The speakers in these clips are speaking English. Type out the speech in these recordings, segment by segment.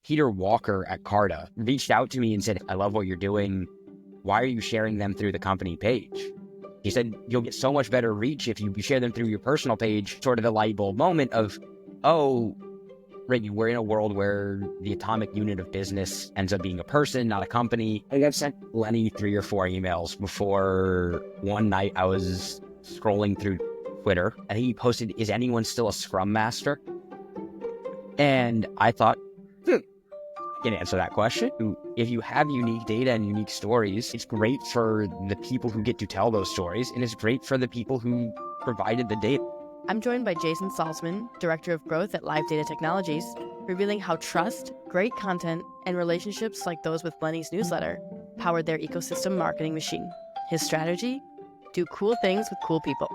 Peter Walker at Carta reached out to me and said, I love what you're doing. Why are you sharing them through the company page? He said, you'll get so much better reach if you share them through your personal page. Sort of the light bulb moment of, oh, right, we're in a world where the atomic unit of business ends up being a person, not a company. I think I've sent Lenny 3 or 4 emails before one night I was scrolling through Twitter and he posted, is anyone still a Scrum Master? And I thought, I can answer that question. If you have unique data and unique stories, it's great for the people who get to tell those stories, and it's great for the people who provided the data. I'm joined by Jason Saltzman, Director of Growth at Live Data Technologies, revealing how trust, great content, and relationships like those with Lenny's newsletter powered their ecosystem marketing machine. His strategy? Do cool things with cool people.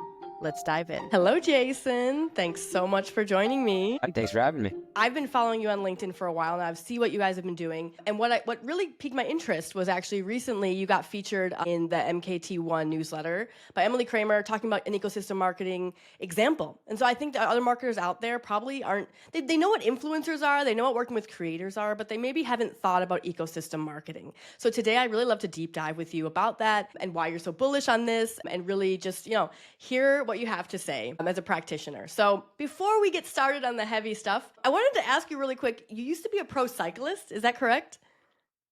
Let's dive in. Hello, Jason. Thanks so much for joining me. Thanks for having me. I've been following you on LinkedIn for a while now. I've seen what you guys have been doing. And what really piqued my interest was actually recently you got featured in the MKT1 newsletter by Emily Kramer talking about an ecosystem marketing example. And so I think that other marketers out there probably aren't, they know what influencers are, they know what working with creators are, but they maybe haven't thought about ecosystem marketing. So today I really love to deep dive with you about that and why you're so bullish on this and really just, hear what you have to say as a practitioner. So before we get started on the heavy stuff, I wanted to ask you really quick, you used to be a pro cyclist, is that correct?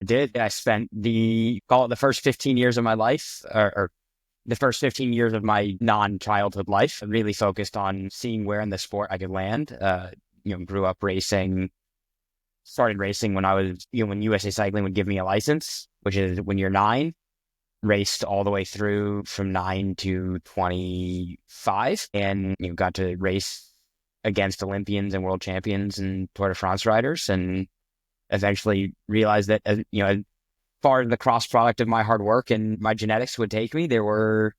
I did. I spent the first 15 years of my life, or the first 15 years of my non-childhood life, really focused on seeing where in the sport I could land. Grew up racing, started racing when I was, when USA Cycling would give me a license, which is when you're 9, raced all the way through from 9 to 25, and got to race against Olympians and world champions and Tour de France riders, and eventually realized that, as far as the cross product of my hard work and my genetics would take me, there were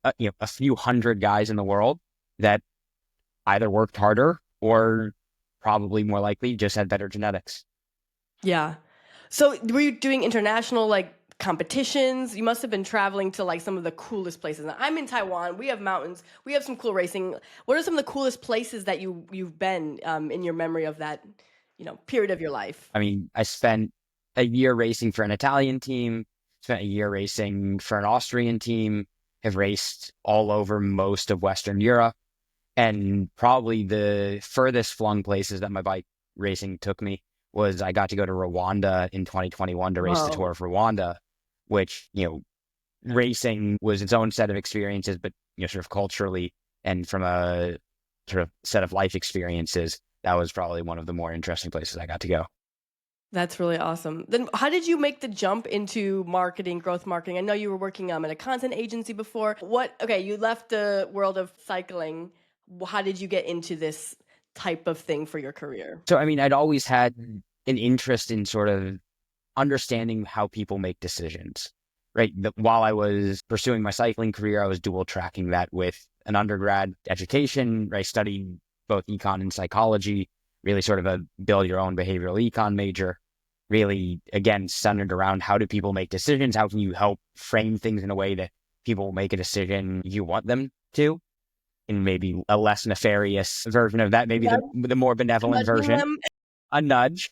a few hundred guys in the world that either worked harder or probably more likely just had better genetics. Yeah. So were you doing international competitions? You must have been traveling to some of the coolest places. Now, I'm in Taiwan. We have mountains. We have some cool racing. What are some of the coolest places that you've been in your memory of that period of your life? I mean, I spent a year racing for an Italian team, spent a year racing for an Austrian team, have raced all over most of Western Europe, and probably the furthest flung places that my bike racing took me was I got to go to Rwanda in 2021 to race the Tour of Rwanda, which, racing was its own set of experiences, but, sort of culturally and from a sort of set of life experiences, that was probably one of the more interesting places I got to go. That's really awesome. Then how did you make the jump into marketing, growth marketing? I know you were working at a content agency before. You left the world of cycling. How did you get into this type of thing for your career? So, I'd always had an interest in sort of understanding how people make decisions, right? While I was pursuing my cycling career, I was dual tracking that with an undergrad education. I studied both econ and psychology, really sort of a build your own behavioral econ major, really, again, centered around how do people make decisions? How can you help frame things in a way that people will make a decision you want them to? And maybe a less nefarious version of that, maybe the more benevolent version, a nudge.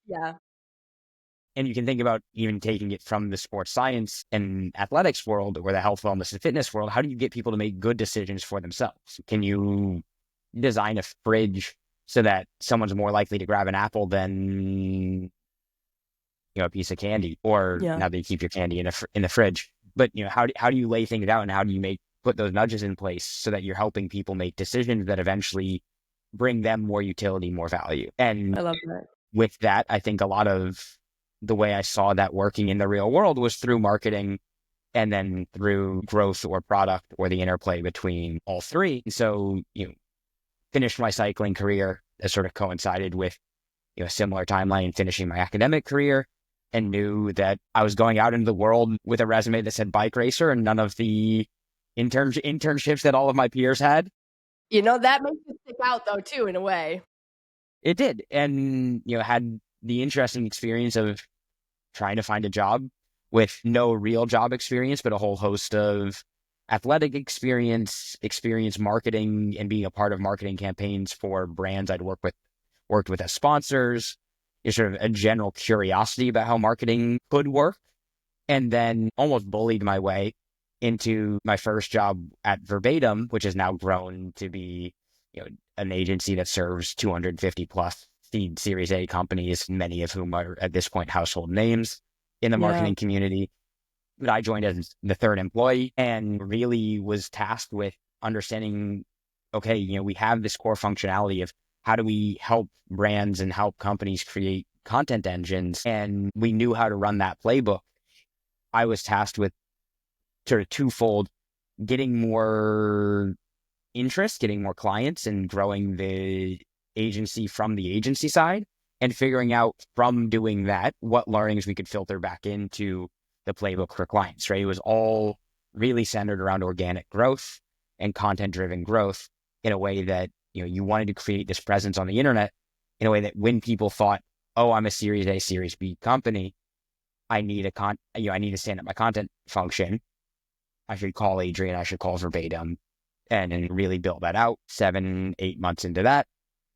Yeah. And you can think about even taking it from the sports science and athletics world or the health, wellness, and fitness world. How do you get people to make good decisions for themselves? Can you design a fridge so that someone's more likely to grab an apple than a piece of candy, or now that you keep your candy in the fridge? But how do you lay things out, and how do you put those nudges in place so that you're helping people make decisions that eventually bring them more utility, more value? And I love that. With that, I think a lot of the way I saw that working in the real world was through marketing, and then through growth or product, or the interplay between all three. So, finished my cycling career that sort of coincided with a similar timeline finishing my academic career, and knew that I was going out into the world with a resume that said bike racer and none of the internships that all of my peers had. That makes it stick out though too, in a way. It did. And, had the interesting experience of trying to find a job with no real job experience, but a whole host of athletic experience marketing, and being a part of marketing campaigns for brands I'd worked with as sponsors, is sort of a general curiosity about how marketing could work, and then almost bullied my way into my first job at Verbatim, which has now grown to be, an agency that serves 250 plus seed Series A companies, many of whom are at this point household names in the Yeah. marketing community. But I joined as the third employee and really was tasked with understanding, okay, we have this core functionality of how do we help brands and help companies create content engines, and we knew how to run that playbook. I was tasked with sort of twofold: getting more interest, getting more clients, and growing the agency from the agency side, and figuring out from doing that what learnings we could filter back into the playbook for clients, right? It was all really centered around organic growth and content driven growth in a way that, you wanted to create this presence on the internet in a way that when people thought, oh, I'm a Series A, Series B company, I need I need to stand up my content function. I should call Adrian, I should call Verbatim, and really build that out. 7-8 months into that,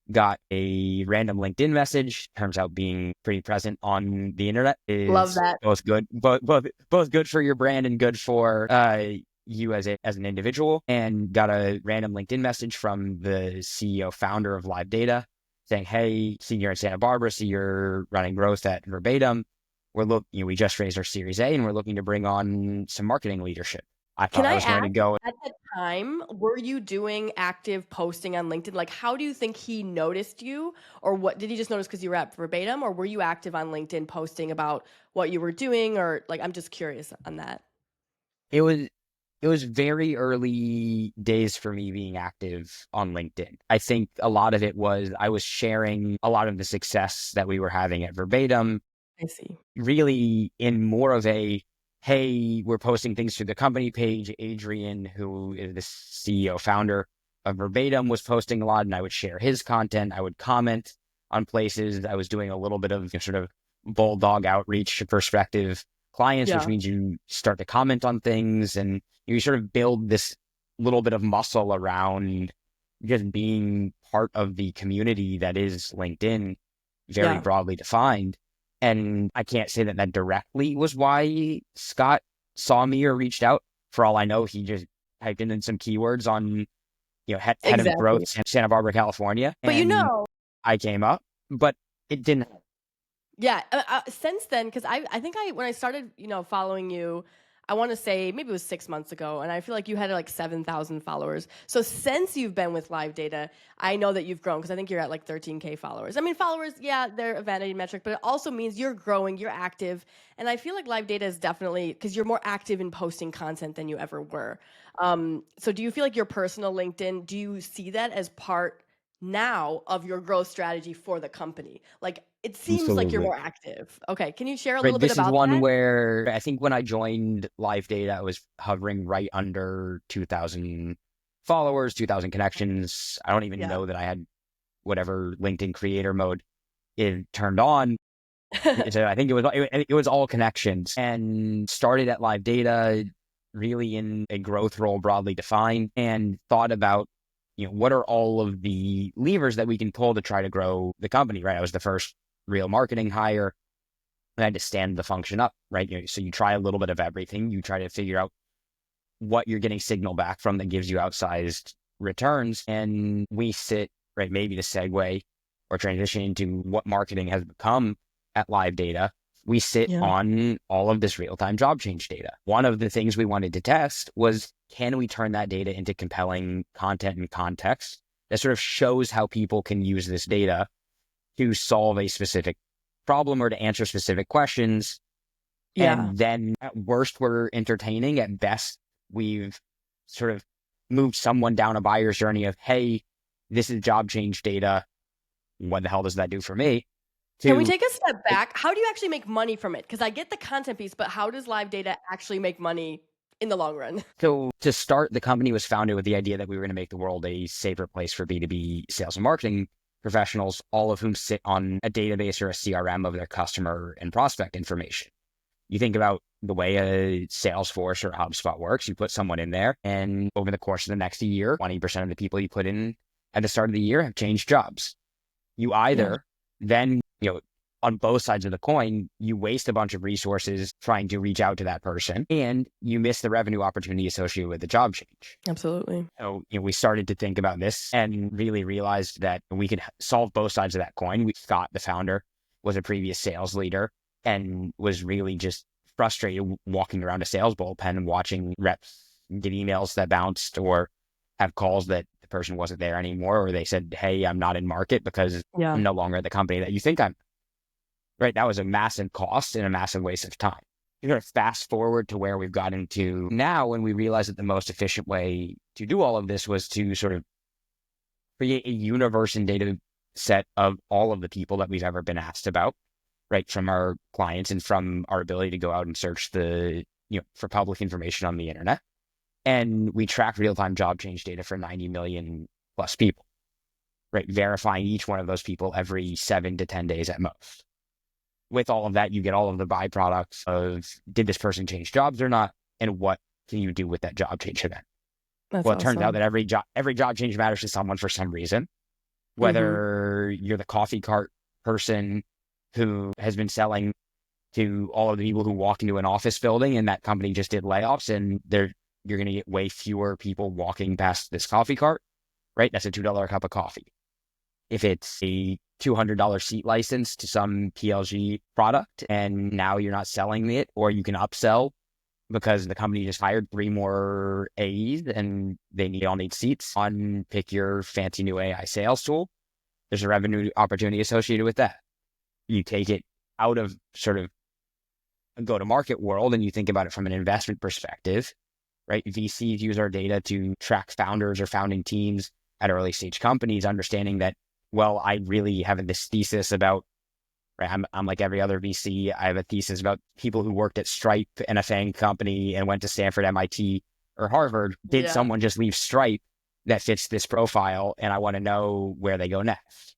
got a random LinkedIn message. Turns out being pretty present on the internet Love is that. both good, both good for your brand and good for you as an individual. And got a random LinkedIn message from the CEO founder of Live Data saying, "Hey, senior in Santa Barbara, see you're running growth at Verbatim. We just raised our Series A and we're looking to bring on some marketing leadership." I Can thought I I was going ask, to go. at the time, were you doing active posting on LinkedIn? Like, how do you think he noticed you? Or what did he just notice because you were at Verbatim? Or were you active on LinkedIn posting about what you were doing? Or like, I'm just curious on that. It was it was very early days for me being active on LinkedIn. I think a lot of it was I was sharing a lot of the success that we were having at Verbatim, I see. really in more of a, hey, we're posting things to the company page. Adrian, who is the CEO founder of Verbatim, was posting a lot, and I would share his content. I would comment on places. I was doing a little bit of sort of bulldog outreach to prospective clients, which Yeah. means you start to comment on things and you sort of build this little bit of muscle around just being part of the community that is LinkedIn, very Yeah. broadly defined. And I can't say that directly was why Scott saw me or reached out. For all I know, he just typed in some keywords on, head of growth, Exactly. Santa Barbara, California, But and I came up, but it didn't. yeah, since then, because I think when I started, following you, I want to say maybe it was 6 months ago, and I feel like you had like 7,000 followers. So since you've been with Live Data, I know that you've grown because I think you're at like 13K followers. I mean, followers, yeah, they're a vanity metric, but it also means you're growing, you're active, and I feel like Live Data is definitely because you're more active in posting content than you ever were. So do you feel like your personal LinkedIn? Do you see that as part now of your growth strategy for the company? Like it seems like you're Absolutely. more active. Okay, can you share a little Right. bit This is about one that? where I think when I joined Live Data, I was hovering right under 2,000 followers, 2,000 connections. I don't even Yeah. know that I had whatever LinkedIn creator mode it turned on. So I think it was all connections, and started at Live Data really in a growth role broadly defined, and thought about, what are all of the levers that we can pull to try to grow the company, right? I was the first real marketing hire. I had to stand the function up, right? So you try a little bit of everything. You try to figure out what you're getting signal back from that gives you outsized returns. And we sit, right, maybe to segue or transition into what marketing has become at Live Data. We sit Yeah. on all of this real-time job change data. One of the things we wanted to test was, can we turn that data into compelling content and context that sort of shows how people can use this data to solve a specific problem or to answer specific questions. Yeah. And then at worst, we're entertaining. At best, we've sort of moved someone down a buyer's journey of, hey, this is job change data. What the hell does that do for me? Can we To take a step back? How do you actually make money from it? Because I get the content piece, but how does Live Data actually make money in the long run? so to start, the company was founded with the idea that we were going to make the world a safer place for B2B sales and marketing professionals, all of whom sit on a database or a CRM of their customer and prospect information. You think about the way a Salesforce or HubSpot works. You put someone in there, and over the course of the next year, 20% of the people you put in at the start of the year have changed jobs. You Yeah. either then, on both sides of the coin, you waste a bunch of resources trying to reach out to that person, and you miss the revenue opportunity associated with the job change. Absolutely. So, we started to think about this and really realized that we could solve both sides of that coin. Scott, the founder, was a previous sales leader and was really just frustrated walking around a sales bullpen and watching reps get emails that bounced or have calls that the person wasn't there anymore, or they said, hey, I'm not in market because I'm no longer at the company that you think I'm. Right. That was a massive cost and a massive waste of time. Fast forward to where we've gotten to now, when we realized that the most efficient way to do all of this was to sort of create a universe and data set of all of the people that we've ever been asked about, right, from our clients and from our ability to go out and search for public information on the internet. And we track real-time job change data for 90 million plus people, right, verifying each one of those people every 7 to 10 days at most. With all of that, you get all of the byproducts of, did this person change jobs or not? And what can you do with that job change event? That's It turns out that every job change matters to someone for some reason. Whether you're the coffee cart person who has been selling to all of the people who walk into an office building and that company just did layoffs, and you're going to get way fewer people walking past this coffee cart, right? That's a $2 cup of coffee. If it's a $200 seat license to some PLG product and now you're not selling it, or you can upsell because the company just hired 3 more AEs and they all need seats on, pick your fancy new AI sales tool, there's a revenue opportunity associated with that. You take it out of sort of a go-to-market world and you think about it from an investment perspective, right? VCs use our data to track founders or founding teams at early stage companies, understanding that, well, I really have this thesis about, right, I'm like every other VC. I have a thesis about people who worked at Stripe and a FANG company and went to Stanford, MIT, or Harvard. Did someone just leave Stripe that fits this profile? And I want to know where they go next.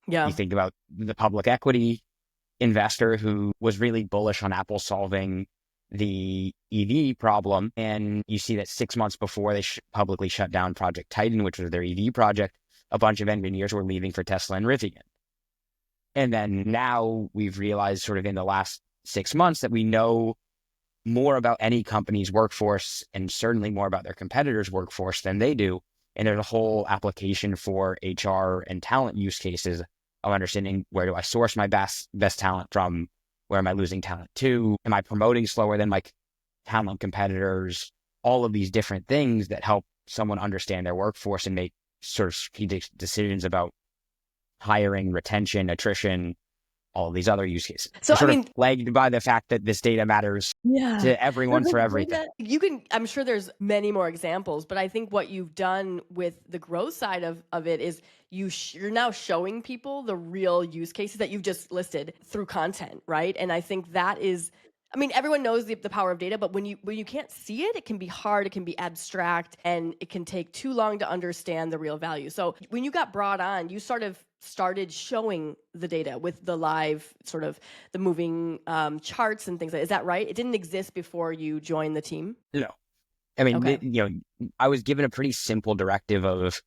Yeah. You think about the public equity investor who was really bullish on Apple solving the EV problem. And you see that 6 months before they publicly shut down Project Titan, which was their EV project, a bunch of engineers were leaving for Tesla and Rivian. And then now we've realized sort of in the last 6 months that we know more about any company's workforce and certainly more about their competitors' workforce than they do. And there's a whole application for HR and talent use cases of understanding, where do I source my best talent from? Where am I losing talent to? Am I promoting slower than my talent competitors? All of these different things that help someone understand their workforce and make sort of strategic decisions about hiring, retention, attrition, all of these other use cases. So plagued by the fact that this data matters to everyone for everything. I'm sure there's many more examples, but I think what you've done with the growth side of it is you're now showing people the real use cases that you've just listed through content, right? And I think that is, I mean, everyone knows the power of data, but when you can't see it, it can be hard, it can be abstract, and it can take too long to understand the real value. So when you got brought on, you sort of started showing the data with the live sort of the moving charts and things like that. Is that right? It didn't exist before you joined the team? No. I mean, I was given a pretty simple directive of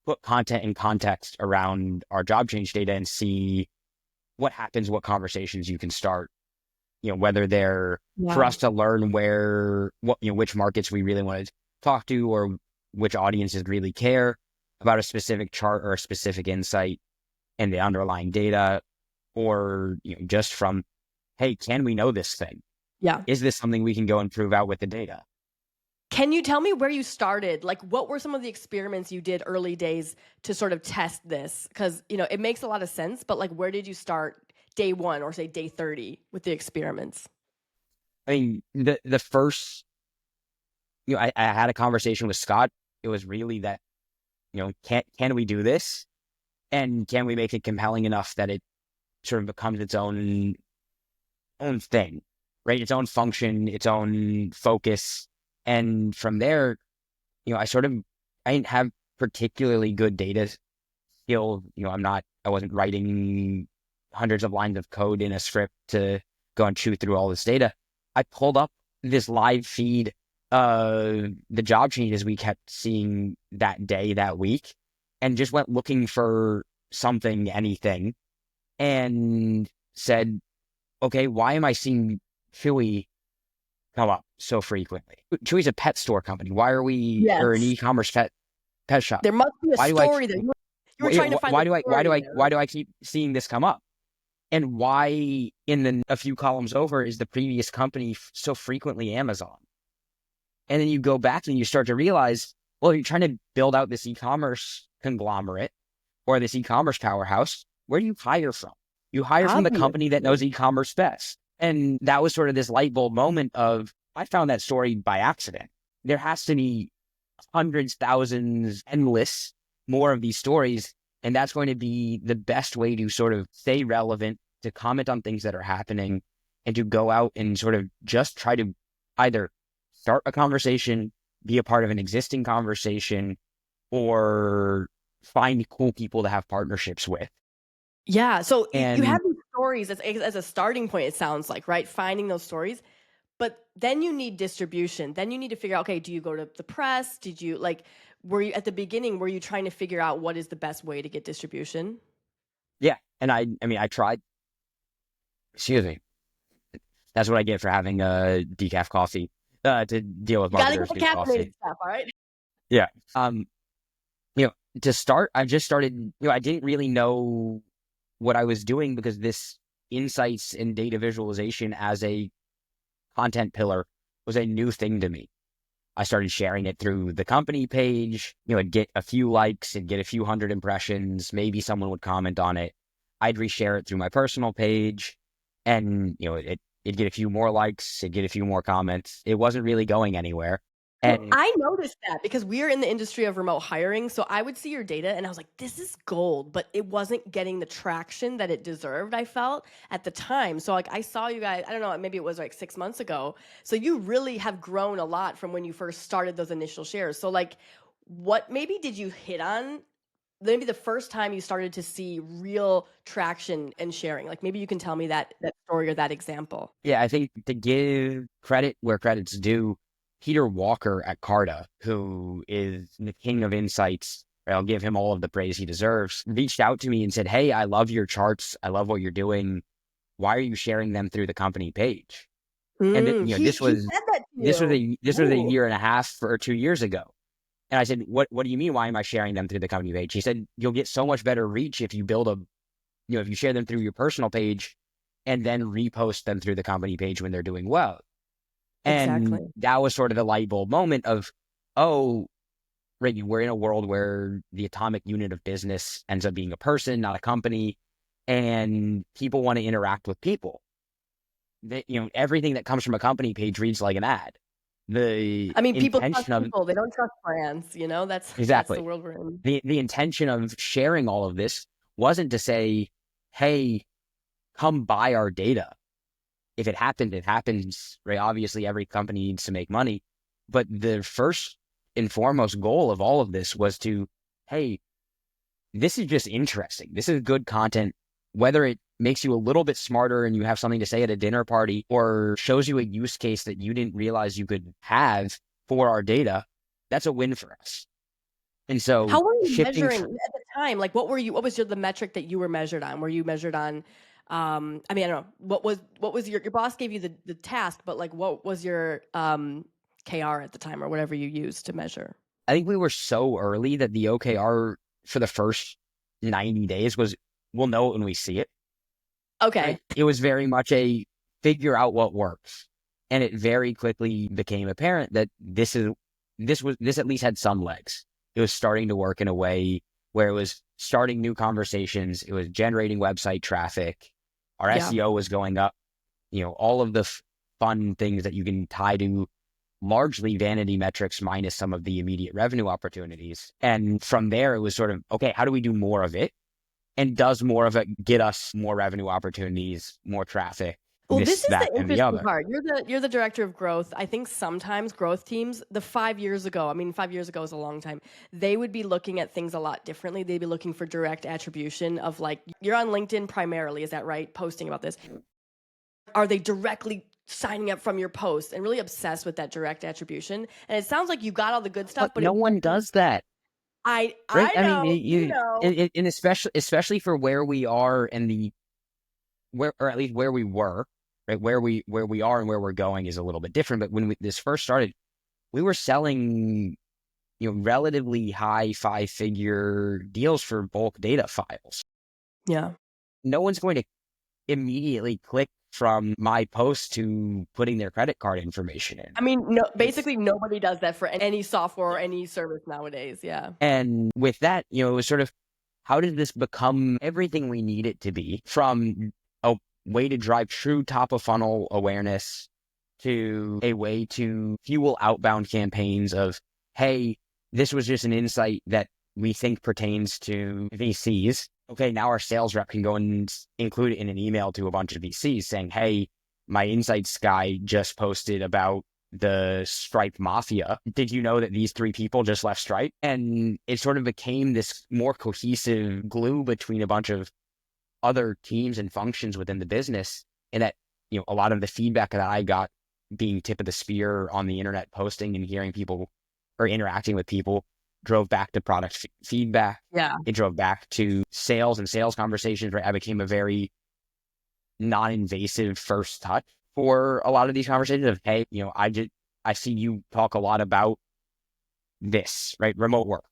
put content in context around our job change data and see what happens, what conversations you can start, whether they're for us to learn which markets we really want to talk to, or which audiences really care about a specific chart or a specific insight and the underlying data, or just from, hey, can we know this thing? Yeah. Is this something we can go and prove out with the data? Can you tell me where you started? Like, what were some of the experiments you did early days to sort of test this? Because, it makes a lot of sense, but like, where did you start day 1 or say day 30 with the experiments? I mean, the first, I had a conversation with Scott. It was really that, can we do this? And can we make it compelling enough that it sort of becomes its own thing, right? Its own function, its own focus. And from there, I didn't have particularly good data skills. I wasn't writing hundreds of lines of code in a script to go and chew through all this data. I pulled up this live feed, the job changes we kept seeing that day, that week, and just went looking for something, anything, and said, okay, why am I seeing Chewy come up so frequently? Chewy's a pet store company. Why are we, or an Yes. e-commerce pet shop? There must be a Why do I, story there. You were trying to find the story why there. do I keep seeing this come up? And why in a few columns over is the previous company so frequently Amazon? And then you go back and you start to realize, well, you're trying to build out this e-commerce conglomerate or this e-commerce powerhouse. Where do you hire from? You hire from the company that knows e-commerce best. And that was sort of this light bulb moment of, I found that story by accident. There has to be hundreds, thousands, endless more of these stories. And that's going to be the best way to sort of stay relevant, to comment on things that are happening, and to go out and sort of just try to either start a conversation, be a part of an existing conversation, or find cool people to have partnerships with. Yeah. So you And have these stories as a starting point, it sounds like, right? Finding those stories. But then you need distribution. Then you need to figure out, okay, do you go to the press? Did you were you at the beginning, were you trying to figure out what is the best way to get distribution? yeah, and I mean, I tried, excuse me, that's what I get for having a decaf coffee to deal with Gotta get marketers the do caffeinated coffee. stuff, all right? Yeah. You know, to start, I just started, I didn't really know what I was doing because this insights and data visualization as a content pillar was a new thing to me. I started sharing it through the company page. It'd get a few likes, it'd get a few hundred impressions. Maybe someone would comment on it. I'd reshare it through my personal page, and it'd get a few more likes, it'd get a few more comments. It wasn't really going anywhere. Well, And I noticed that because we're in the industry of remote hiring. So I would see your data and I was like, this is gold, but it wasn't getting the traction that it deserved, I felt at the time. So I saw you guys, I don't know, maybe it was like 6 months ago. So you really have grown a lot from when you first started those initial shares. So what maybe did you hit on? Maybe the first time you started to see real traction and sharing. Like maybe you can tell me that story or that example. yeah, I think to give credit where credit's due, Peter Walker at Carta, who is the king of insights, I'll give him all of the praise he deserves, reached out to me and said, hey, I love your charts. I love what you're doing. Why are you sharing them through the company page? And He said that to you. this was a Ooh, year and a half or 2 years ago. And I said, what do you mean? Why am I sharing them through the company page? He said, you'll get so much better reach if you build if you share them through your personal page and then repost them through the company page when they're doing well. And exactly. that was sort of the light bulb moment of, oh, right, we're in a world where the atomic unit of business ends up being a person, not a company, and people want to interact with people. Everything that comes from a company page reads like an ad. The I mean, people trust intention of people. They don't trust brands, that's the exactly world we're in. the intention of sharing all of this wasn't to say, hey, come buy our data. If it happens, it happens, right? Obviously, every company needs to make money. But the first and foremost goal of all of this was to, hey, this is just interesting. This is good content, whether it makes you a little bit smarter and you have something to say at a dinner party or shows you a use case that you didn't realize you could have for our data. That's a win for us. And so How were you shifting, measuring at the time? Like, what was the metric that you were measured on? Were you measured on, I mean, I don't know, what was your boss gave you the task, but like, what was your KR at the time or whatever you used to measure? I think we were so early that the OKR for the first 90 days was, we'll know it when we see it. Okay. Right? It was very much a figure out what works. And it very quickly became apparent that this at least had some legs. It was starting to work in a way where it was starting new conversations. It was generating website traffic. Our Yeah. SEO was going up. All of the fun things that you can tie to largely vanity metrics minus some of the immediate revenue opportunities. And from there, it was sort of, okay, how do we do more of it? And does more of it get us more revenue opportunities, more traffic, Well, this this, is the that, and the interesting other? part. You're the director of growth. I think sometimes growth teams, 5 years ago, I mean, 5 years ago is a long time. They would be looking at things a lot differently. They'd be looking for direct attribution of like, you're on LinkedIn primarily, is that right? Posting about this. Are they directly signing up from your post and really obsessed with that direct attribution? And it sounds like you got all the good stuff, But but no it one wasn't. does that, right? I I mean, know, you know. and especially for where we are in where, or at least where we were, right? Where we are and where we're going is a little bit different. But when this first started, we were selling, relatively high 5-figure deals for bulk data files. Yeah. No one's going to immediately click from my post to putting their credit card information in. I mean, no, basically nobody does that for any software or any service nowadays. Yeah. And with that, it was sort of, how did this become everything we need it to be, from a way to drive true top of funnel awareness to a way to fuel outbound campaigns of, hey, this was just an insight that we think pertains to VCs. Okay, now our sales rep can go and include it in an email to a bunch of VCs saying, hey, my insights guy just posted about the Stripe Mafia. Did you know that these 3 people just left Stripe? And it sort of became this more cohesive glue between a bunch of other teams and functions within the business. And that, a lot of the feedback that I got being tip of the spear on the internet, posting and hearing people or interacting with people, drove back to product feedback. Yeah. It drove back to sales and sales conversations, right? I became a very non-invasive first touch for a lot of these conversations of, hey, I see you talk a lot about this, right? Remote work.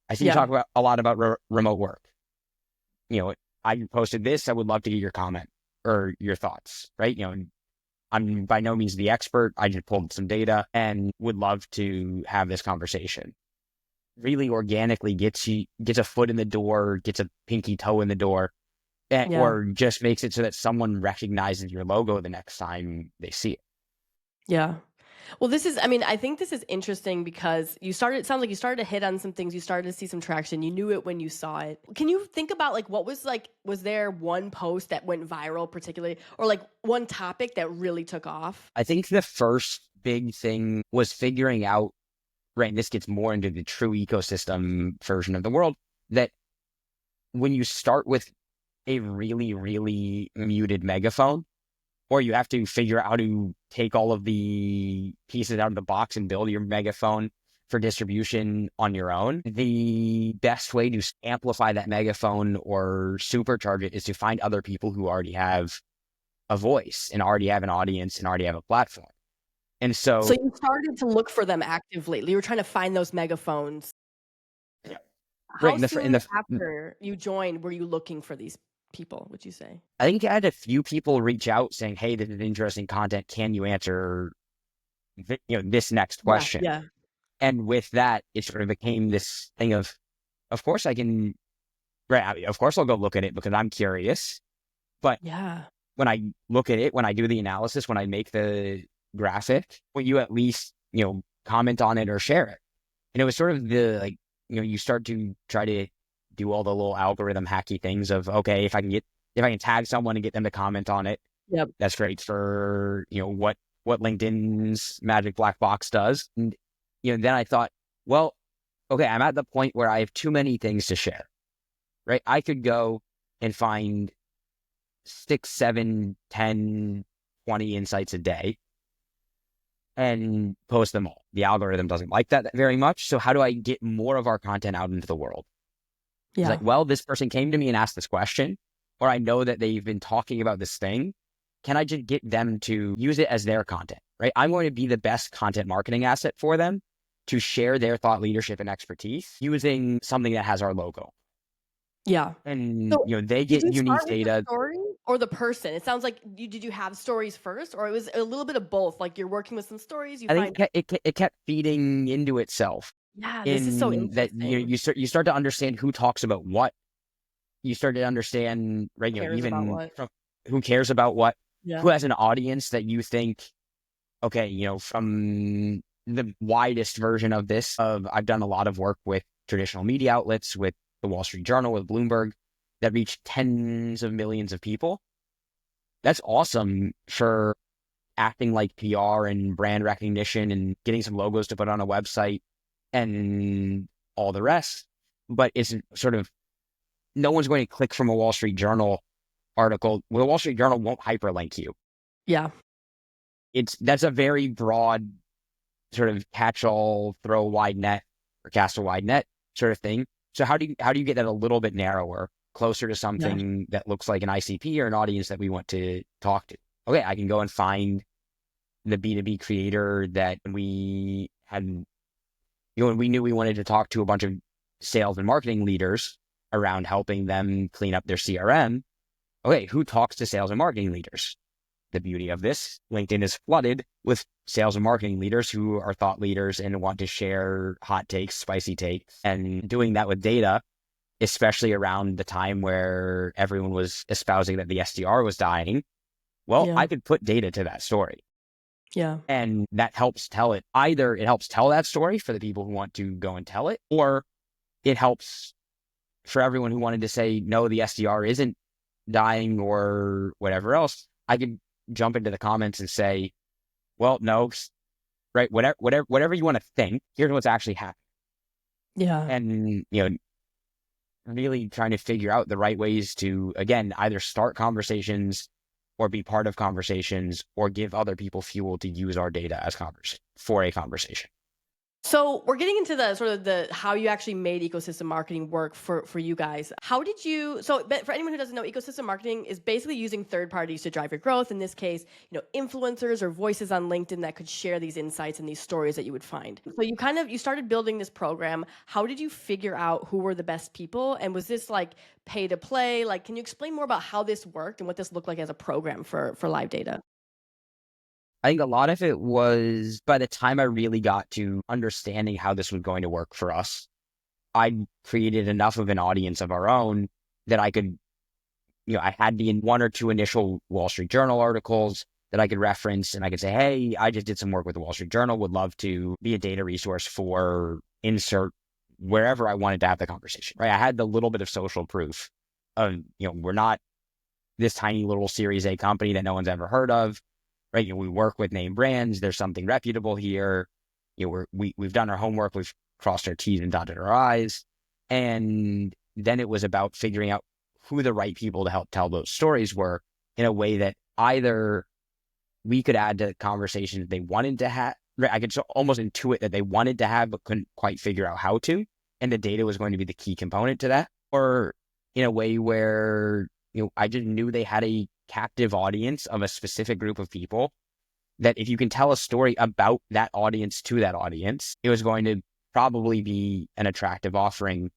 I see you talk about a lot about remote work. I posted this. I would love to get your comment or your thoughts, right? I'm by no means the expert. I just pulled some data and would love to have this conversation. Really organically gets a foot in the door, gets a pinky toe in the door, or just makes it so that someone recognizes your logo the next time they see it. Yeah. Well, I think this is interesting because it sounds like you started to hit on some things. You started to see some traction. You knew it when you saw it. Can you think about what was there one post that went viral particularly, or one topic that really took off? I think the first big thing was figuring out, right, and this gets more into the true ecosystem version of the world, that when you start with a really, really muted megaphone, or you have to figure out how to take all of the pieces out of the box and build your megaphone for distribution on your own, the best way to amplify that megaphone or supercharge it is to find other people who already have a voice and already have an audience and already have a platform. And so you started to look for them actively. You were trying to find those megaphones. Yeah. How soon after you joined were you looking for these people, would you say? I think I had a few people reach out saying, hey, this is interesting content. Can you answer this next question? Yeah. And with that, it sort of became this thing of course I can, right? Of course I'll go look at it because I'm curious. But when I look at it, when I do the analysis, when I make the graphic, will you at least, comment on it or share it? And it was sort of you start to try to do all the little algorithm hacky things of, okay, if I can tag someone and get them to comment on it, that's great for, what LinkedIn's magic black box does. And, then I thought, well, okay, I'm at the point where I have too many things to share, right? I could go and find 6, 7, 10, 20 insights a day and post them all. The algorithm doesn't like that very much. So how do I get more of our content out into the world? It's like, well, this person came to me and asked this question, or I know that they've been talking about this thing. Can I just get them to use it as their content, right? I'm going to be the best content marketing asset for them to share their thought leadership and expertise using something that has our logo. Yeah. And, they get unique data. The story or the person? It sounds like did you have stories first, or it was a little bit of both? Like you're working with some stories. I think it kept feeding into itself. Yeah, this is so interesting. That you start to understand who talks about what. You start to understand, right? Who cares about what, who has an audience that you think, okay, from the widest version of this, I've done a lot of work with traditional media outlets, with the Wall Street Journal, with Bloomberg, that reach tens of millions of people. That's awesome for acting like PR and brand recognition and getting some logos to put on a website and all the rest. But it's sort of, no one's going to click from a Wall Street Journal article. Well, the Wall Street Journal won't hyperlink you. Yeah. That's a very broad sort of catch-all, throw a wide net or cast a wide net sort of thing. So how do you get that a little bit narrower? closer to something that looks like an ICP or an audience that we want to talk to. Okay, I can go and find the B2B creator that we had, and we knew we wanted to talk to a bunch of sales and marketing leaders around helping them clean up their CRM. Okay, who talks to sales and marketing leaders? The beauty of this, LinkedIn is flooded with sales and marketing leaders who are thought leaders and want to share hot takes, spicy takes, and doing that with data, especially around the time where everyone was espousing that the SDR was dying. Well, I could put data to that story. Yeah. And that helps tell it. Either it helps tell that story for the people who want to go and tell it, or it helps for everyone who wanted to say, no, the SDR isn't dying or whatever else. I could jump into the comments and say, well, no, right, whatever you want to think, here's what's actually happening. Yeah. And, really trying to figure out the right ways to, again, either start conversations or be part of conversations or give other people fuel to use our data as for a conversation. So we're getting into the sort of the how you actually made ecosystem marketing work for you guys. How did you, but for anyone who doesn't know, ecosystem marketing is basically using third parties to drive your growth. In this case, influencers or voices on LinkedIn that could share these insights and these stories that you would find. So you started building this program. How did you figure out who were the best people? And was this like pay to play? Like, can you explain more about how this worked and what this looked like as a program for live data? I think a lot of it was by the time I really got to understanding how this was going to work for us, I created enough of an audience of our own that I could, I had the one or two initial Wall Street Journal articles that I could reference, and I could say, hey, I just did some work with the Wall Street Journal, would love to be a data resource for insert wherever I wanted to have the conversation, right? I had the little bit of social proof of, we're not this tiny little Series A company that no one's ever heard of. Right, we work with name brands. There's something reputable here. We've done our homework. We've crossed our T's and dotted our I's. And then it was about figuring out who the right people to help tell those stories were in a way that either we could add to conversations they wanted to have. Right, I could almost intuit that they wanted to have, but couldn't quite figure out how to. And the data was going to be the key component to that. Or in a way where, I just knew they had a captive audience of a specific group of people that if you can tell a story about that audience to that audience, it was going to probably be an attractive offering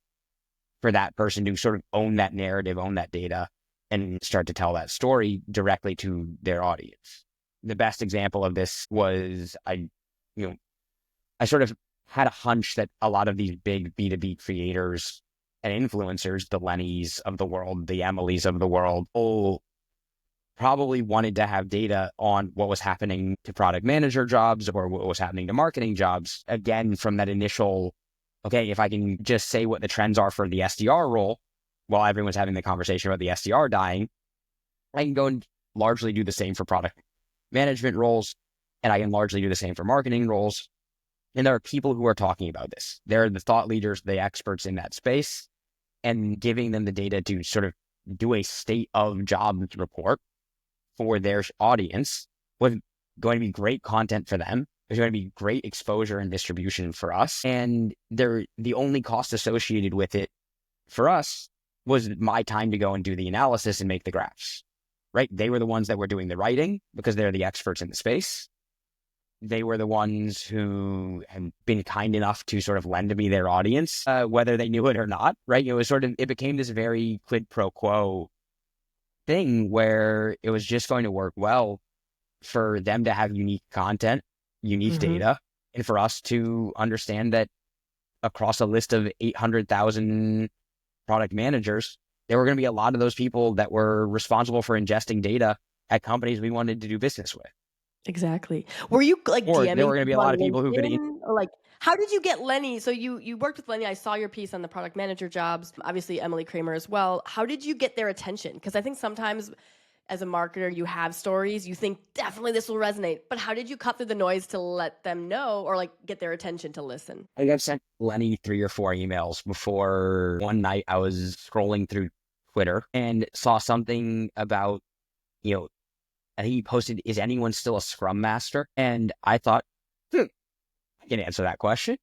for that person to sort of own that narrative, own that data, and start to tell that story directly to their audience. The best example of this was I sort of had a hunch that a lot of these big B2B creators and influencers, the Lennys of the world, the Emilys of the world, all probably wanted to have data on what was happening to product manager jobs or what was happening to marketing jobs. Again, from that initial, okay, if I can just say what the trends are for the SDR role while everyone's having the conversation about the SDR dying, I can go and largely do the same for product management roles, and I can largely do the same for marketing roles. And there are people who are talking about this. They're the thought leaders, the experts in that space, and giving them the data to sort of do a state of jobs report for their audience was going to be great content for them. There's going to be great exposure and distribution for us. And the only cost associated with it for us was my time to go and do the analysis and make the graphs, right? They were the ones that were doing the writing because they're the experts in the space. They were the ones who had been kind enough to sort of lend to me their audience, whether they knew it or not, right? It became this very quid pro quo thing where it was just going to work well for them to have unique content, unique data, and for us to understand that across a list of 800,000 product managers, there were going to be a lot of those people that were responsible for ingesting data at companies we wanted to do business with. Exactly. Were you like Or DMing there were going to be a lot of people who could, or like, how did you get Lenny? So you worked with Lenny. I saw your piece on the product manager jobs, obviously Emily Kramer as well. How did you get their attention? Because I think sometimes as a marketer, you have stories, you think definitely this will resonate, but how did you cut through the noise to let them know or like get their attention to listen? I think I've sent Lenny 3 or 4 emails before one night I was scrolling through Twitter and saw something about, and he posted, is anyone still a Scrum Master? And I thought, I can answer that question.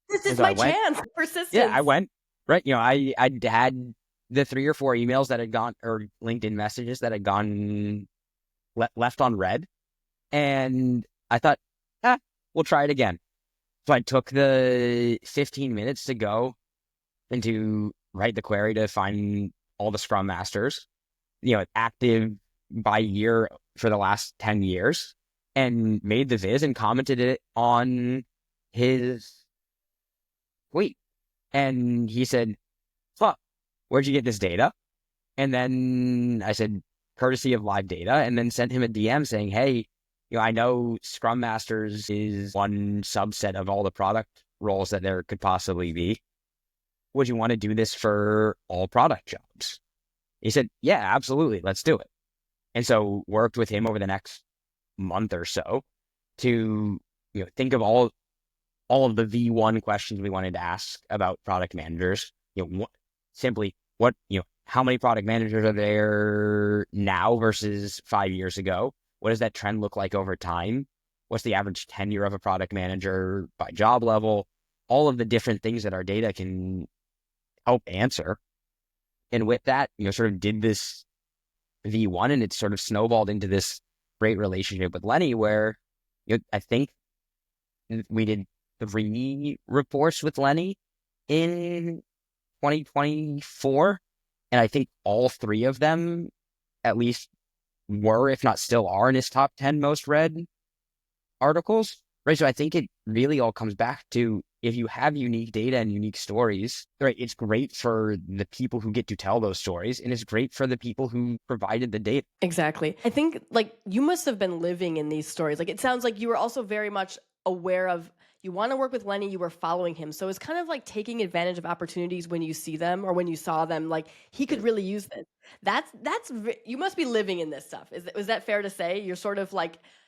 This is my chance. Persistence. Yeah, I went, right. I had the 3 or 4 emails that had gone, or LinkedIn messages that had gone left on read. And I thought, we'll try it again. So I took the 15 minutes to go and to write the query to find all the Scrum Masters, active by year for the last 10 years, and made the viz and commented it on his tweet. And he said, fuck, where'd you get this data? And then I said, courtesy of live data, and then sent him a DM saying, hey, I know Scrum Masters is one subset of all the product roles that there could possibly be. Would you want to do this for all product jobs? He said, yeah, absolutely. Let's do it. And so worked with him over the next month or so to think of all of the V1 questions we wanted to ask about product managers. How many product managers are there now versus 5 years ago? What does that trend look like over time? What's the average tenure of a product manager by job level? All of the different things that our data can help answer. And with that, sort of did this V1, and it sort of snowballed into this great relationship with Lenny where I think we did 3 reports with Lenny in 2024. And I think all 3 of them at least were, if not still are, in his top 10 most read articles, right? So I think it really all comes back to, if you have unique data and unique stories, right, it's great for the people who get to tell those stories, and it's great for the people who provided the data. Exactly. I think you must have been living in these stories. It sounds like you were also very much aware of, you want to work with Lenny, you were following him. So it's kind of like taking advantage of opportunities when you see them, or when you saw them, he could really use this. You must be living in this stuff. Was that fair to say? You're sort of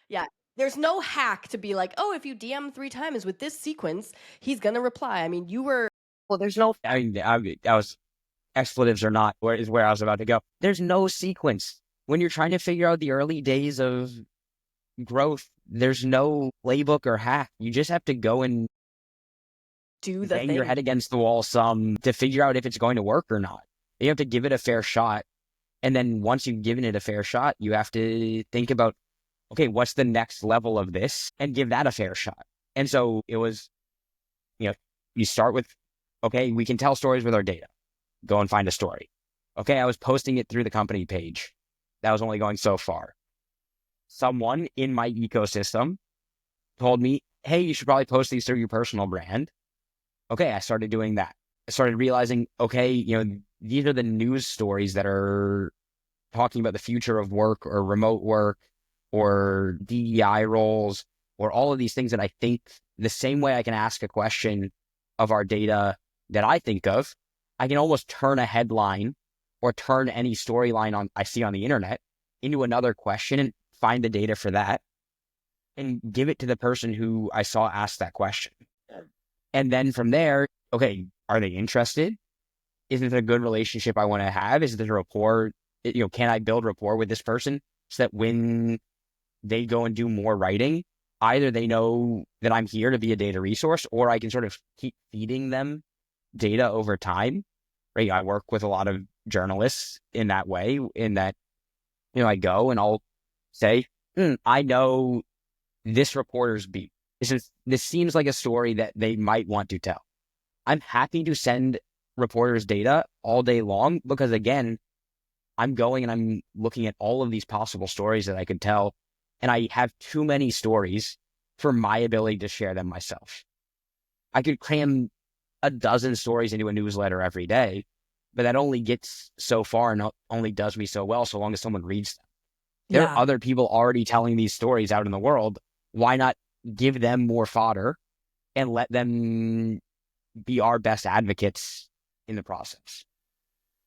yeah, there's no hack to be oh, if you DM 3 times with this sequence, he's going to reply. I mean, you were. Well, there's no, I was, expletives or not, is where I was about to go. There's no sequence. When you're trying to figure out the early days of growth, there's no playbook or hack. You just have to go and do the bang thing. Your head against the wall some to figure out if it's going to work or not. You have to give it a fair shot. And then once you've given it a fair shot, you have to think about, okay, what's the next level of this, and give that a fair shot. And so it was, you start with, okay, we can tell stories with our data. Go and find a story. Okay, I was posting it through the company page. That was only going so far. Someone in my ecosystem told me, hey, you should probably post these through your personal brand. Okay, I started doing that. I started realizing, okay, these are the news stories that are talking about the future of work or remote work or DEI roles or all of these things that I think, the same way I can ask a question of our data that I think of, I can almost turn a headline or turn any storyline I see on the internet into another question and find the data for that and give it to the person who I saw ask that question. And then from there, okay, are they interested? Is it a good relationship I want to have? Is there rapport? Can I build rapport with this person so that when they go and do more writing, either they know that I'm here to be a data resource, or I can sort of keep feeding them data over time, right? I work with a lot of journalists in that way, in that, I go and I'll say, I know this reporter's beat. This seems like a story that they might want to tell. I'm happy to send reporters data all day long, because again, I'm going and I'm looking at all of these possible stories that I could tell, and I have too many stories for my ability to share them myself. I could cram a dozen stories into a newsletter every day, but that only gets so far and only does me so well so long as someone reads them. There are other people already telling these stories out in the world. Why not give them more fodder and let them be our best advocates in the process?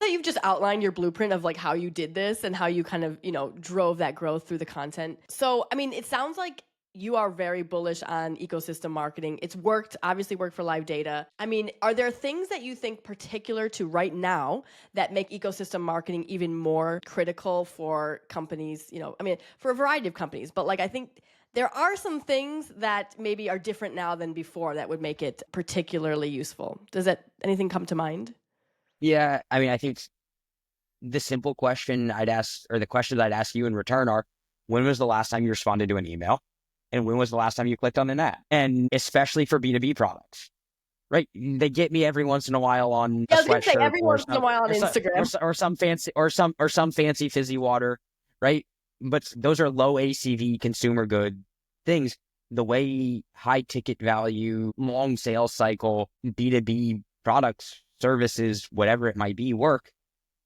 You've just outlined your blueprint of how you did this and how you kind of, drove that growth through the content. So, I mean, it sounds like you are very bullish on ecosystem marketing. It's obviously worked for live data. I mean, are there things that you think particular to right now that make ecosystem marketing even more critical for companies? For a variety of companies, but I think there are some things that maybe are different now than before that would make it particularly useful. Does anything come to mind? Yeah, I mean, I think the simple question I'd ask, or the questions I'd ask you in return are, when was the last time you responded to an email? And when was the last time you clicked on an ad? And especially for B2B products, right? They get me every once in a while on a Yeah, I was gonna say sweatshirt every once in a while on Instagram. or some fancy fizzy water, right? But those are low ACV consumer good things. The way high ticket value, long sales cycle, B2B products, services, whatever it might be, work,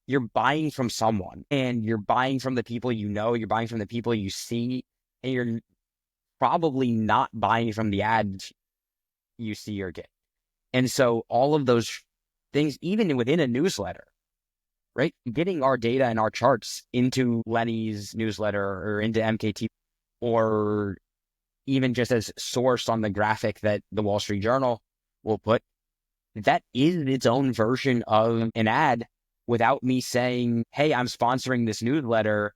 you're buying from someone, and you're buying from the people you know, you're buying from the people you see, and you're probably not buying from the ads you see or get. And so all of those things, even within a newsletter, right? Getting our data and our charts into Lenny's newsletter or into MKT, or even just as source on the graphic that the Wall Street Journal will put, that is its own version of an ad without me saying, hey, I'm sponsoring this newsletter.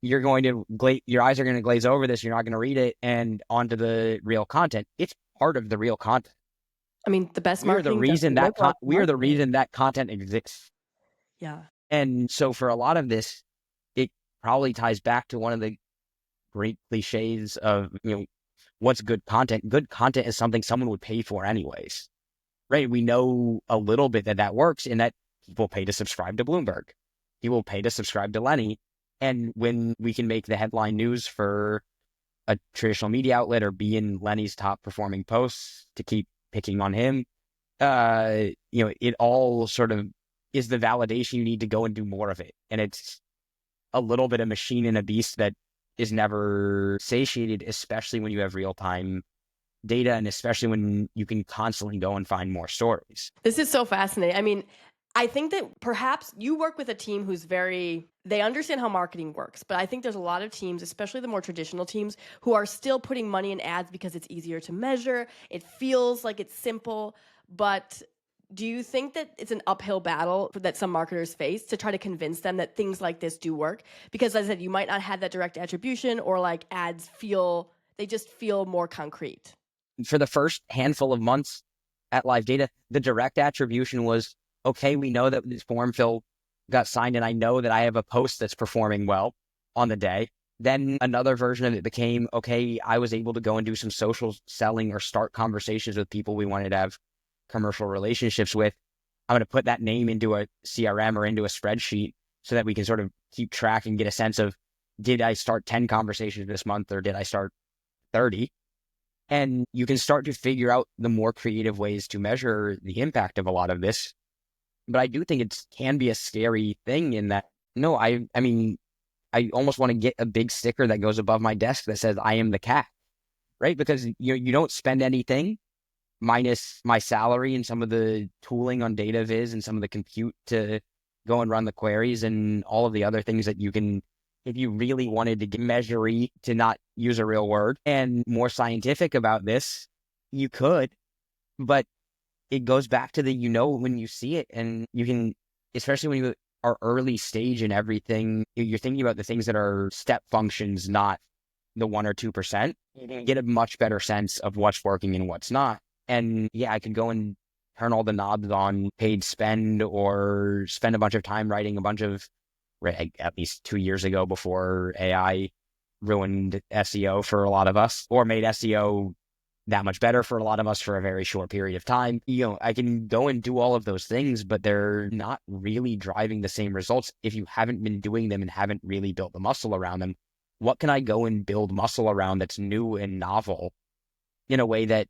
Your eyes are going to glaze over this. You're not going to read it, and onto the real content. It's part of the real content. I mean, the best We are the marketing reason doesn't look like we are the marketing. reason that content exists. Yeah. And so for a lot of this, it probably ties back to one of the great cliches of, what's good content. Good content is something someone would pay for anyways, right? We know a little bit that works, in that people pay to subscribe to Bloomberg. People pay to subscribe to Lenny. And when we can make the headline news for a traditional media outlet, or be in Lenny's top performing posts to keep picking on him, it all sort of is the validation you need to go and do more of it. And it's a little bit of machine and a beast that is never satiated, especially when you have real-time data, and especially when you can constantly go and find more stories. This is so fascinating. I mean, I think that perhaps you work with a team who's they understand how marketing works, but I think there's a lot of teams, especially the more traditional teams, who are still putting money in ads because it's easier to measure. It feels like it's simple, but do you think that it's an uphill battle that some marketers face to try to convince them that things like this do work? Because as I said, you might not have that direct attribution, or like ads they just feel more concrete. For the first handful of months at Live Data, the direct attribution was, okay, we know that this form fill got signed, and I know that I have a post that's performing well on the day. Then another version of it became, okay, I was able to go and do some social selling or start conversations with people we wanted to have commercial relationships with. I'm going to put that name into a CRM or into a spreadsheet so that we can sort of keep track and get a sense of, did I start 10 conversations this month, or did I start 30? And you can start to figure out the more creative ways to measure the impact of a lot of this. But I do think it can be a scary thing, in that, no, I mean, I almost want to get a big sticker that goes above my desk that says, I am the cat, right? Because you don't spend anything minus my salary and some of the tooling on data viz and some of the compute to go and run the queries and all of the other things that you can, if you really wanted to get measury, to not use a real word, and more scientific about this, you could. But it goes back to when you see it, and you can, especially when you are early stage in everything, you're thinking about the things that are step functions, not the 1 or 2%. You can get a much better sense of what's working and what's not. And yeah, I could go and turn all the knobs on paid spend, or spend a bunch of time writing a bunch of, at least 2 years ago, before AI ruined SEO for a lot of us, or made SEO that much better for a lot of us for a very short period of time. I can go and do all of those things, but they're not really driving the same results if you haven't been doing them and haven't really built the muscle around them. What can I go and build muscle around that's new and novel in a way that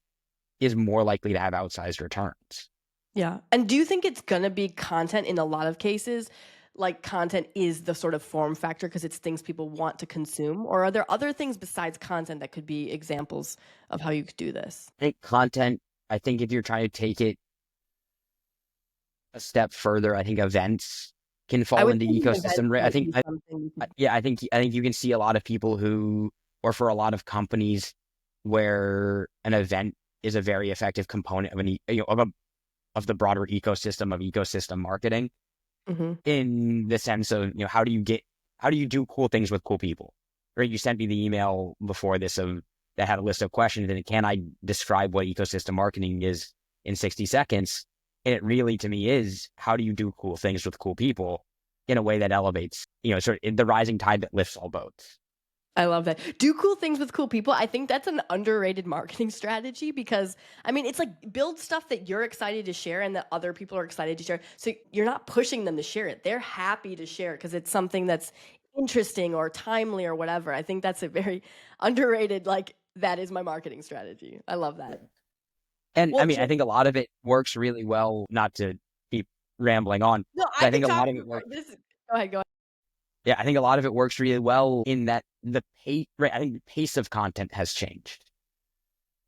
is more likely to have outsized returns? Yeah. And do you think it's going to be content in a lot of cases? Like, content is the sort of form factor because it's things people want to consume? Or are there other things besides content that could be examples of how you could do this? I think content, I think if you're trying to take it a step further, I think events can I fall would into think events ecosystem. Right? might be something you could. I think you can see a lot of people who, or for a lot of companies, where an event is a very effective component of the broader ecosystem of ecosystem marketing, Mm-hmm. in the sense of, how do you do cool things with cool people? Right? You sent me the email before this that had a list of questions, and can I describe what ecosystem marketing is in 60 seconds? And it really, to me, is, how do you do cool things with cool people? in a way that elevates, sort of the rising tide that lifts all boats. I love that. Do cool things with cool people. I think that's an underrated marketing strategy because, I mean, it's like build stuff that you're excited to share and that other people are excited to share. So you're not pushing them to share it. They're happy to share it because it's something that's interesting or timely or whatever. I think that's a very underrated, like, that is my marketing strategy. I love that. And I Well, mean, I think a lot of it works really well, not to keep rambling on, no, but I I think can a talk. lot of it works. Go ahead. Go ahead. Yeah, I think a lot of it works really well in that the pace, right? I think the pace of content has changed.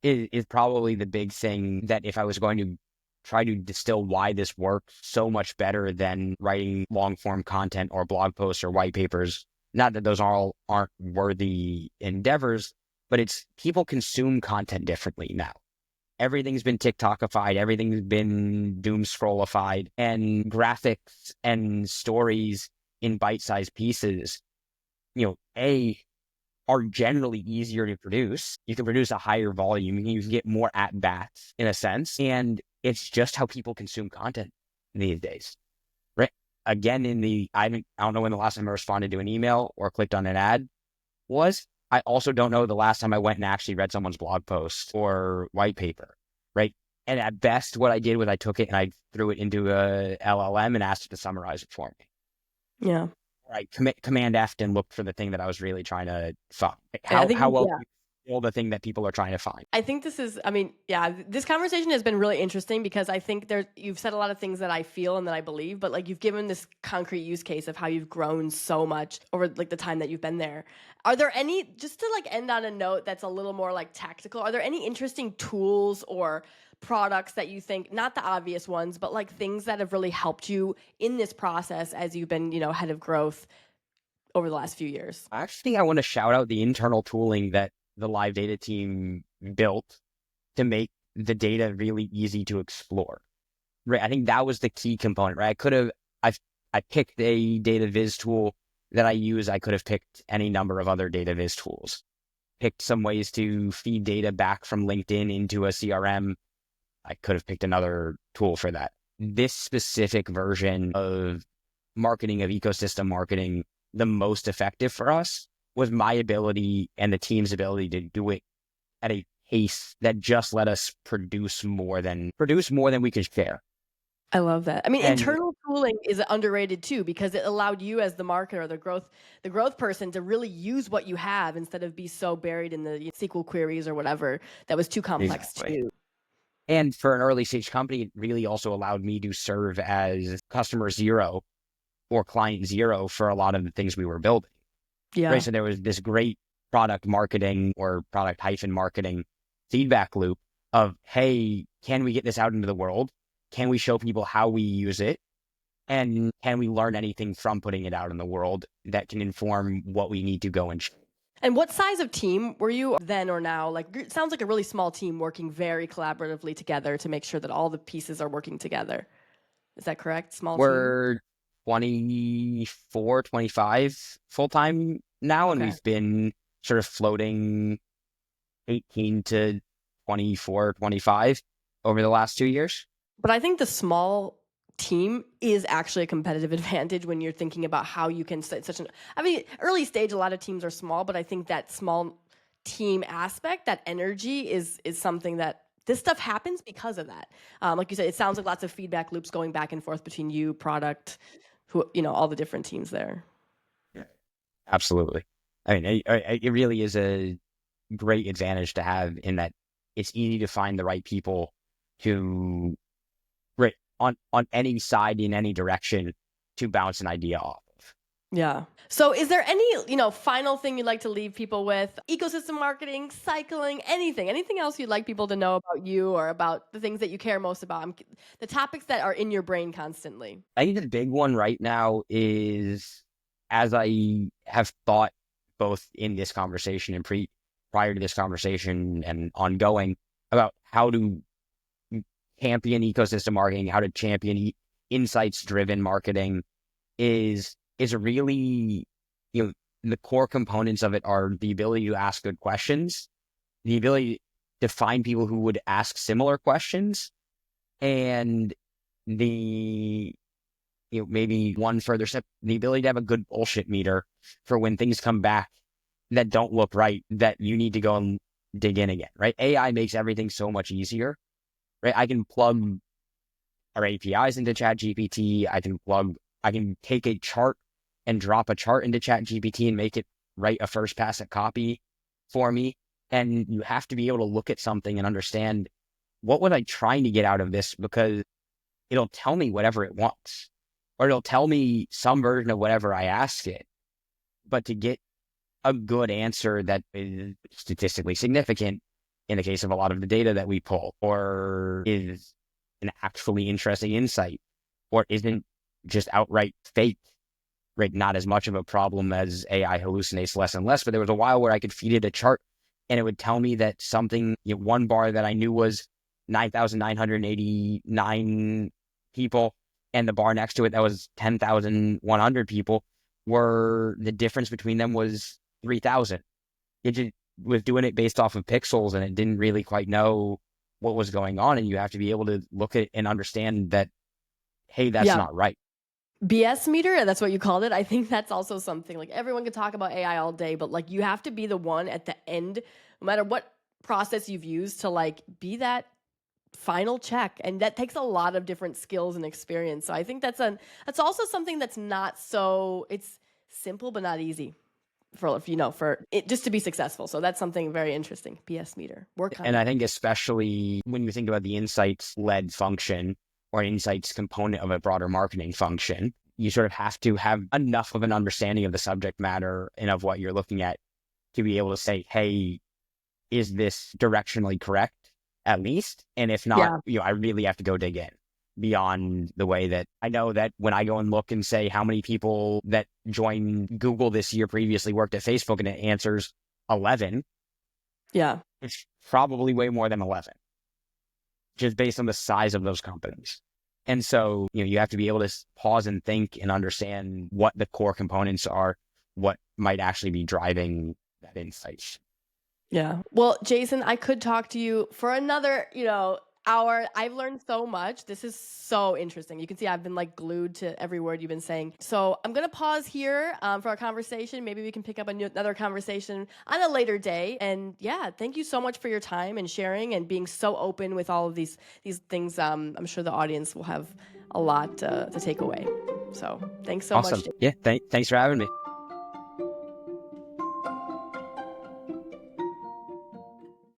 Is probably the big thing that if I was going to try to distill why this works so much better than writing long form content or blog posts or white papers, not that those all aren't worthy endeavors, but it's people consume content differently now. Everything's been TikTokified, everything's been doom scrollified, and graphics and stories in bite-sized pieces, are generally easier to produce. You can produce a higher volume, you can get more at bats in a sense, and it's just how people consume content these days. Right? Again, I don't know when the last time I responded to an email or clicked on an ad was. I also don't know the last time I went and actually read someone's blog post or white paper, right? And at best, what I did was I took it and I threw it into a LLM and asked it to summarize it for me. Yeah. Right, Command F and looked for the thing that I was really trying to find. I think, How well yeah. do you feel the thing that people are trying to find? I think this is, I mean, yeah, this conversation has been really interesting because I think you've said a lot of things that I feel and that I believe, but like you've given this concrete use case of how you've grown so much over like the time that you've been there. Are there any, just to like end on a note that's a little more like tactical, are there any interesting tools or products that you think, not the obvious ones, but like things that have really helped you in this process as you've been, head of growth over the last few years? Actually, I want to shout out the internal tooling that the live data team built to make the data really easy to explore. Right, I think that was the key component. Right, I picked a data viz tool that I use. I could have picked any number of other data viz tools. Picked some ways to feed data back from LinkedIn into a CRM. I could have picked another tool for that. This specific version of marketing, of ecosystem marketing, the most effective for us was my ability and the team's ability to do it at a pace that just let us produce more than we could share. I love that. I mean, And internal tooling is underrated too because it allowed you as the marketer, the growth person to really use what you have instead of be so buried in the SQL queries or whatever that was too complex exactly. too. And for an early stage company, it really also allowed me to serve as customer zero or client zero for a lot of the things we were building. Yeah. Right. So there was this great product marketing or product hyphen marketing feedback loop of, hey, can we get this out into the world? Can we show people how we use it? And can we learn anything from putting it out in the world that can inform what we need to go and show? And what size of team were you then or now? Like, it sounds like a really small team working very collaboratively together to make sure that all the pieces are working together. Is that correct? Small team? We're 24, 25 full-time now, and Okay. we've been sort of floating 18 to 24, 25 over the last 2 years. But I think the small team is actually a competitive advantage when you're thinking about how you can set such an, I mean, early stage, a lot of teams are small, but I think that small team aspect, that energy is something that this stuff happens because of that. Like you said, it sounds like lots of feedback loops going back and forth between you, product, all the different teams there. Yeah, absolutely. I mean, it really is a great advantage to have in that it's easy to find the right people who, right, on any side in any direction to bounce an idea off of. Yeah. So is there any, final thing you'd like to leave people with? Ecosystem marketing, cycling, anything else you'd like people to know about you or about the things that you care most about? The topics that are in your brain constantly. I think the big one right now is, as I have thought both in this conversation and prior to this conversation and ongoing, about how to champion ecosystem marketing, how to champion insights-driven marketing is really, the core components of it are the ability to ask good questions, the ability to find people who would ask similar questions, and the maybe one further step, the ability to have a good bullshit meter for when things come back that don't look right, that you need to go and dig in again, right? AI makes everything so much easier, right? I can plug our APIs into ChatGPT. I can take a chart and drop a chart into ChatGPT and make it write a first pass at copy for me. And you have to be able to look at something and understand, what was I trying to get out of this? Because it'll tell me whatever it wants, or it'll tell me some version of whatever I ask it. But to get a good answer that is statistically significant in the case of a lot of the data that we pull, or is an actually interesting insight, or isn't just outright fake, right? Not as much of a problem as AI hallucinates less and less. But there was a while where I could feed it a chart and it would tell me that something, one bar that I knew was 9,989 people, and the bar next to it that was 10,100 people, were the difference between them was 3,000. It just was doing it based off of pixels, and it didn't really quite know what was going on. And you have to be able to look at it and understand that, hey, that's not right. BS meter, that's what you called it. I think that's also something, like, everyone can talk about AI all day, but like, you have to be the one at the end, no matter what process you've used, to like be that final check. And that takes a lot of different skills and experience. So I think that's also something that's not so, it's simple but not easy for it just to be successful. So that's something very interesting. BS meter, work on And it. I think especially when you think about the insights led function, or insights component of a broader marketing function, you sort of have to have enough of an understanding of the subject matter and of what you're looking at to be able to say, hey, is this directionally correct, at least? And if not, I really have to go dig in beyond the way that I know that when I go and look and say how many people that joined Google this year previously worked at Facebook, and it answers 11. Yeah. It's probably way more than 11, just based on the size of those companies. And so, you have to be able to pause and think and understand what the core components are, what might actually be driving that insight. Yeah. Well, Jason, I could talk to you for another, hour. I've learned so much. This is so interesting. You can see I've been like glued to every word you've been saying. So I'm going to pause here for our conversation. Maybe we can pick up another conversation on a later day. And yeah, thank you so much for your time and sharing and being so open with all of these things. I'm sure the audience will have a lot to take away. So thanks so much. Yeah. Thanks for having me.